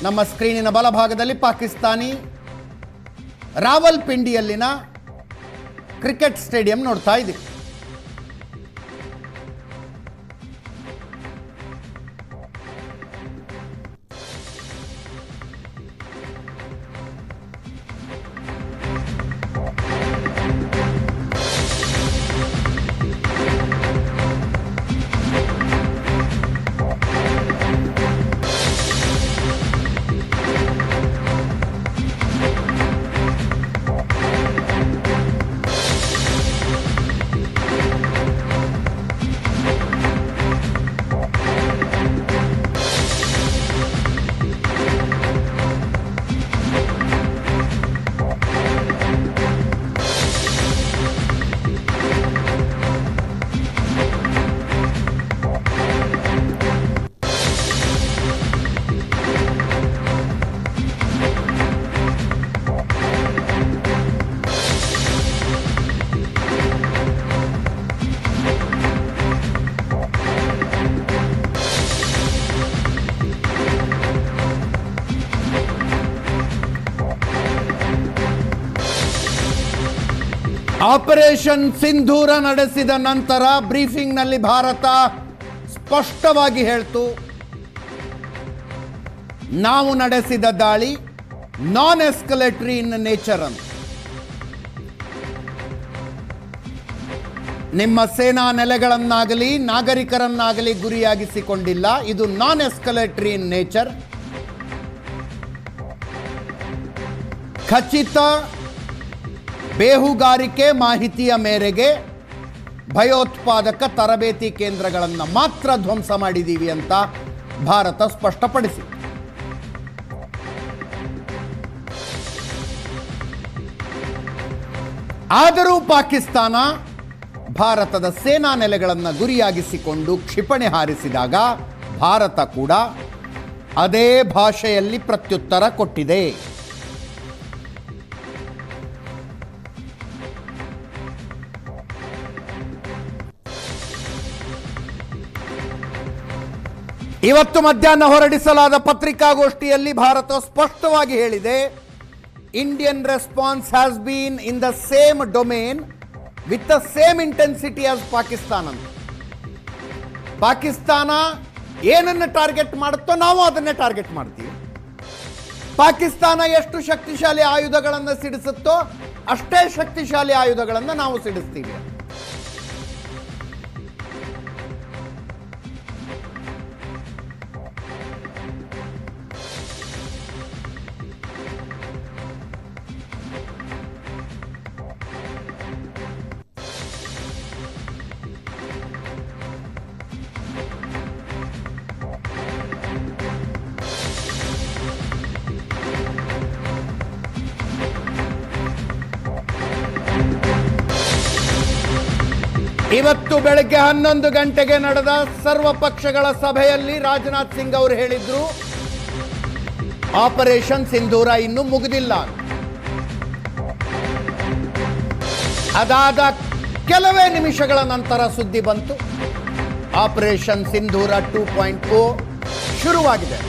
ನಮ್ಮ ಸ್ಕ್ರೀನಿನ ಬಲಭಾಗದಲ್ಲಿ Pakistani ರಾವಲ್ಪಿಂಡಿಯಲ್ಲಿನ cricket stadium ನೋಡ್ತಾ ಇದ್ದೀವಿ. ಆಪರೇಷನ್ ಸಿಂಧೂರ ನಡೆಸಿದ ನಂತರ ಬ್ರೀಫಿಂಗ್ನಲ್ಲಿ ಭಾರತ ಸ್ಪಷ್ಟವಾಗಿ ಹೇಳ್ತು, ನಾವು ನಡೆಸಿದ ದಾಳಿ ನಾನ್ ಎಸ್ಕಲೇಟರಿ ಇನ್ ನೇಚರ್ ಅಂತ. ನಿಮ್ಮ ಸೇನಾ ನೆಲೆಗಳನ್ನಾಗಲಿ ನಾಗರಿಕರನ್ನಾಗಲಿ ಗುರಿಯಾಗಿಸಿಕೊಂಡಿಲ್ಲ, ಇದು ನಾನ್ ಎಸ್ಕಲೇಟರಿ ಇನ್ ನೇಚರ್. ಖಚಿತ ಬೇಹುಗಾರಿಕೆ ಮಾಹಿತಿಯ ಮೇರೆಗೆ ಭಯೋತ್ಪಾದಕ ತರಬೇತಿ ಕೇಂದ್ರಗಳನ್ನು ಮಾತ್ರ ಧ್ವಂಸ ಮಾಡಿದ್ದೀವಿ ಅಂತ ಭಾರತ ಸ್ಪಷ್ಟಪಡಿಸಿತು. ಆದರೂ ಪಾಕಿಸ್ತಾನ ಭಾರತದ ಸೇನಾ ನೆಲೆಗಳನ್ನು ಗುರಿಯಾಗಿಸಿಕೊಂಡು ಕ್ಷಿಪಣಿ ಹಾರಿಸಿದಾಗ ಭಾರತ ಕೂಡ ಅದೇ ಭಾಷೆಯಲ್ಲಿ ಪ್ರತ್ಯುತ್ತರ ಕೊಟ್ಟಿದೆ. ಇವತ್ತು ಮಧ್ಯಾಹ್ನ ಹೊರಡಿಸಲಾದ ಪತ್ರಿಕಾಗೋಷ್ಠಿಯಲ್ಲಿ ಭಾರತ ಸ್ಪಷ್ಟವಾಗಿ ಹೇಳಿದೆ, Indian response has been in the same domain with the same intensity as Pakistan ಅಂತ. ಪಾಕಿಸ್ತಾನ ಏನನ್ನು ಟಾರ್ಗೆಟ್ ಮಾಡುತ್ತೋ ನಾವು ಅದನ್ನೇ ಟಾರ್ಗೆಟ್ ಮಾಡ್ತೀವಿ. ಪಾಕಿಸ್ತಾನ ಎಷ್ಟು ಶಕ್ತಿಶಾಲಿ ಆಯುಧಗಳನ್ನು ಸಿಡಿಸುತ್ತೋ ಅಷ್ಟೇ ಶಕ್ತಿಶಾಲಿ ಆಯುಧಗಳನ್ನು ನಾವು ಸಿಡಿಸ್ತೀವಿ. ಇವತ್ತು ಬೆಳಗ್ಗೆ 11 ಗಂಟೆಗೆ ನಡೆದ ಸರ್ವ ಪಕ್ಷಗಳ ಸಭೆಯಲ್ಲಿ ರಾಜನಾಥ್ ಸಿಂಗ್ ಅವರು ಹೇಳಿದ್ರು, ಆಪರೇಷನ್ ಸಿಂಧೂರ ಇನ್ನೂ ಮುಗಿದಿಲ್ಲ. ಅದಾದ ಕೆಲವೇ ನಿಮಿಷಗಳ ನಂತರ ಸುದ್ದಿ ಬಂತು, ಆಪರೇಷನ್ ಸಿಂಧೂರ 2.0 ಶುರುವಾಗಿದೆ.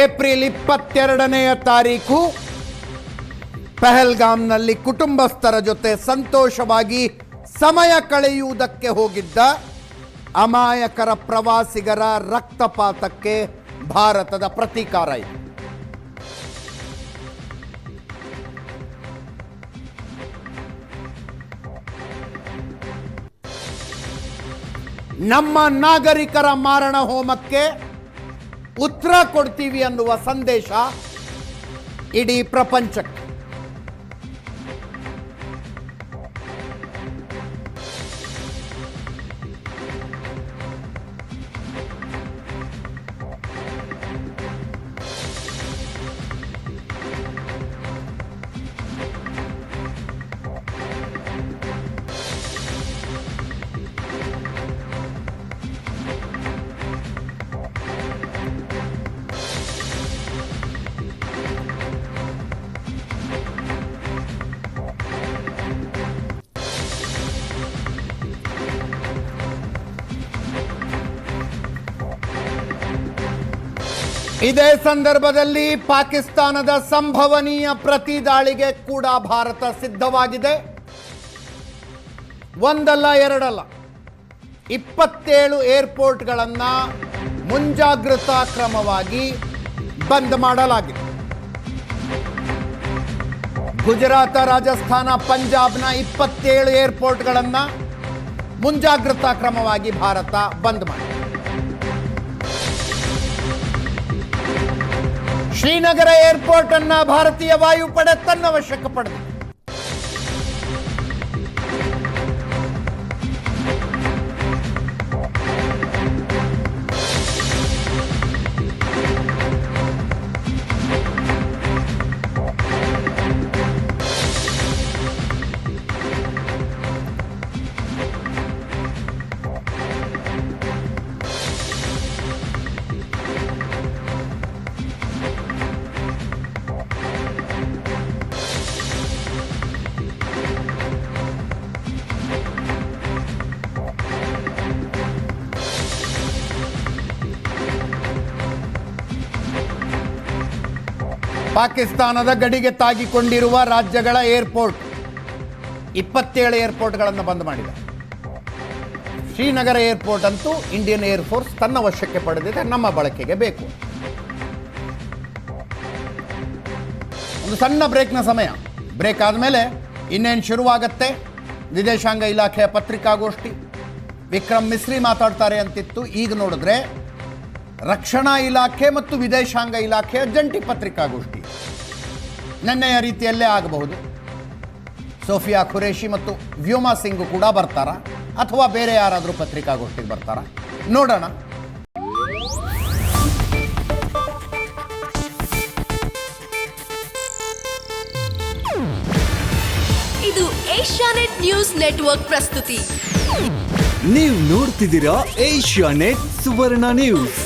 ಏಪ್ರಿಲ್ 22ನೆಯ ತಾರೀಕು ಪಹಲ್ಗಾಮ್ನಲ್ಲಿ ಕುಟುಂಬಸ್ಥರ ಜೊತೆ ಸಂತೋಷವಾಗಿ ಸಮಯ ಕಳೆಯುವುದಕ್ಕೆ ಹೋಗಿದ್ದ ಅಮಾಯಕರ ಪ್ರವಾಸಿಗರ ರಕ್ತಪಾತಕ್ಕೆ ಭಾರತದ ಪ್ರತೀಕಾರ ಇದೆ. ನಮ್ಮ ನಾಗರಿಕರ ಮಾರಣ ಹೋಮಕ್ಕೆ ಉತ್ತರ ಕೊಡ್ತೀವಿ ಅನ್ನುವ ಸಂದೇಶ ಇಡೀ ಪ್ರಪಂಚಕ್ಕೆ. ಇದೇ ಸಂದರ್ಭದಲ್ಲಿ ಪಾಕಿಸ್ತಾನದ ಸಂಭವನೀಯ ಪ್ರತಿ ದಾಳಿಗೆ ಕೂಡ ಭಾರತ ಸಿದ್ಧವಾಗಿದೆ. ಒಂದಲ್ಲ ಎರಡಲ್ಲ, 27 ಏರ್ಪೋರ್ಟ್ಗಳನ್ನು ಮುಂಜಾಗ್ರತಾ ಕ್ರಮವಾಗಿ ಬಂದ್ ಮಾಡಲಾಗಿದೆ. ಗುಜರಾತ್, ರಾಜಸ್ಥಾನ, ಪಂಜಾಬ್ನ 27 ಏರ್ಪೋರ್ಟ್ಗಳನ್ನು ಮುಂಜಾಗ್ರತಾ ಕ್ರಮವಾಗಿ ಭಾರತ ಬಂದ್ ಮಾಡಿದೆ. ಶ್ರೀನಗರ ಏರ್ಪೋರ್ಟ್ ಅನ್ನ ಭಾರತೀಯ ವಾಯುಪಡೆ ತನ್ನ ವಶಕ್ಕೆ ಪಡೆದಿದೆ. ಪಾಕಿಸ್ತಾನದ ಗಡಿಗೆ ತಾಗಿಕೊಂಡಿರುವ ರಾಜ್ಯಗಳ ಏರ್ಪೋರ್ಟ್ 27 ಏರ್ಪೋರ್ಟ್ಗಳನ್ನು ಬಂದ್ ಮಾಡಿದೆ. ಶ್ರೀನಗರ ಏರ್ಪೋರ್ಟ್ ಅಂತೂ ಇಂಡಿಯನ್ ಏರ್ ಫೋರ್ಸ್ ತನ್ನ ವಶಕ್ಕೆ ಪಡೆದಿದೆ, ನಮ್ಮ ಬಳಕೆಗೆ ಬೇಕು. ಒಂದು ಸಣ್ಣ ಬ್ರೇಕ್ನ ಸಮಯ. ಬ್ರೇಕ್ ಆದಮೇಲೆ ಇನ್ನೇನು ಶುರುವಾಗತ್ತೆ ವಿದೇಶಾಂಗ ಇಲಾಖೆಯ ಪತ್ರಿಕಾಗೋಷ್ಠಿ. ವಿಕ್ರಮ್ ಮಿಸ್ರಿ ಮಾತಾಡ್ತಾರೆ ಅಂತಿತ್ತು. ಈಗ ನೋಡಿದ್ರೆ ರಕ್ಷಣಾ ಇಲಾಖೆ ಮತ್ತು ವಿದೇಶಾಂಗ ಇಲಾಖೆಯ ಜಂಟಿ ಪತ್ರಿಕಾಗೋಷ್ಠಿ ನೆನ್ನೆಯ ರೀತಿಯಲ್ಲೇ ಆಗಬಹುದು. ಸೋಫಿಯಾ ಖುರೇಶಿ ಮತ್ತು ವ್ಯೋಮಾ ಸಿಂಗ್ ಕೂಡ ಬರ್ತಾರ ಅಥವಾ ಬೇರೆ ಯಾರಾದರೂ ಪತ್ರಿಕಾಗೋಷ್ಠಿಗೆ ಬರ್ತಾರ, ನೋಡೋಣ. ಇದು ಏಷ್ಯಾನೆಟ್ ನ್ಯೂಸ್ ನೆಟ್ವರ್ಕ್ ಪ್ರಸ್ತುತಿ. ನೀವು ನೋಡ್ತಿದ್ದೀರಾ ಏಷ್ಯಾನೆಟ್ ಸುವರ್ಣ ನ್ಯೂಸ್.